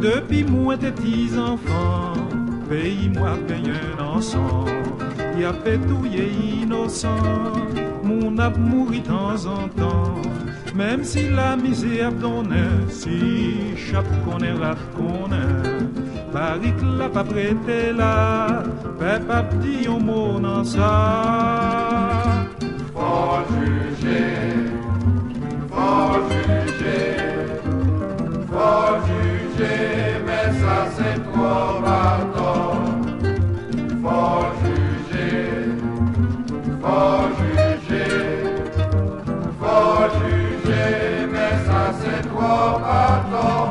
Depuis moi tes petits enfants, pays moi paye un ensemble, y a fait tout y est innocent, mon ap mourit de temps en temps, même si la misère donne, si chape qu'on est rat qu'on est, Paris la pas prêté là, papa dit un mot dans ça. Faut juger, faut juger, faut juger, mais ça c'est trop bâton. Faut juger, faut juger, faut juger, mais ça c'est trop bâton.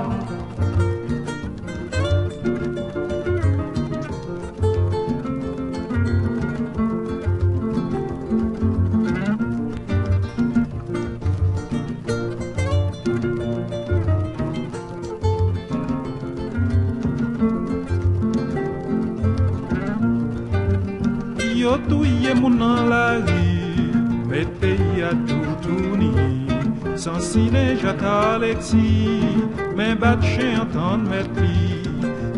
Yo touye moun nan la ri, mette y a tout tourni, sans ciné Jacques Alexis, mais bat chien entendre mettre li,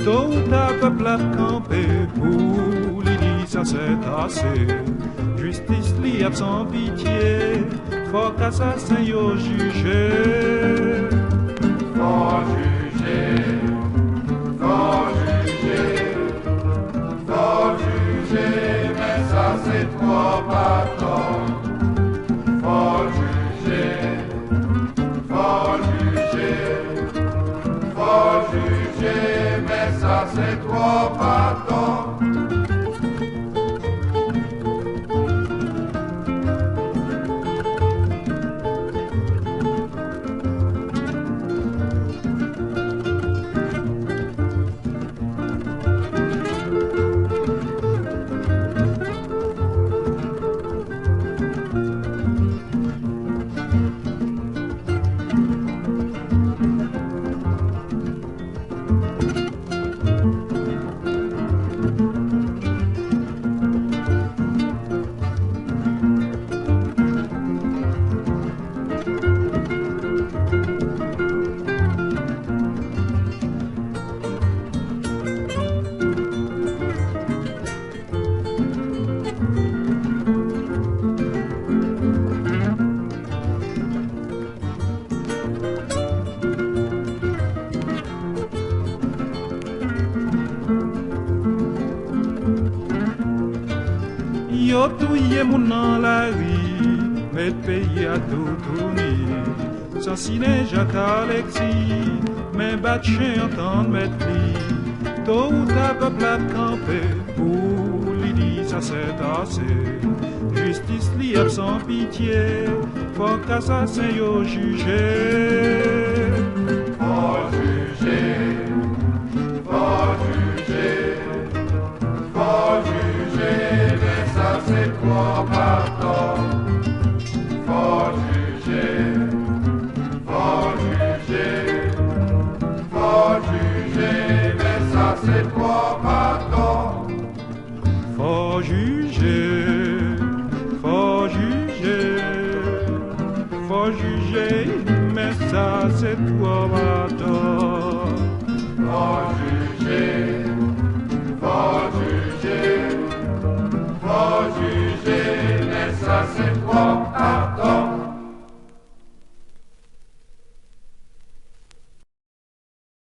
tôt ou tard peuple a campé, pour li dit ça c'est assez, justice li a sans pitié, faut qu'assassin yo juge. Faut juger, faut juger, faut juger, mais ça c'est trop bâton. Faut juger, faut juger, faut juger, mais ça c'est trop bâton. Yo touye moun nan la ri, met pays a tout tourni, sans ciné Jacques Alexis, mais bat chien entendre mettre li, tôt ou tard peuple a campé, pour li dit ça c'est assez, justice li a sans pitié, faut qu'assassin yo juge. Faut juger, faut juger, faut juger, mais ça c'est trop bâton. Faut juger, faut juger, faut juger, mais ça c'est trop bâton. Faut juger, faut juger, faut juger, mais ça c'est trop bâton.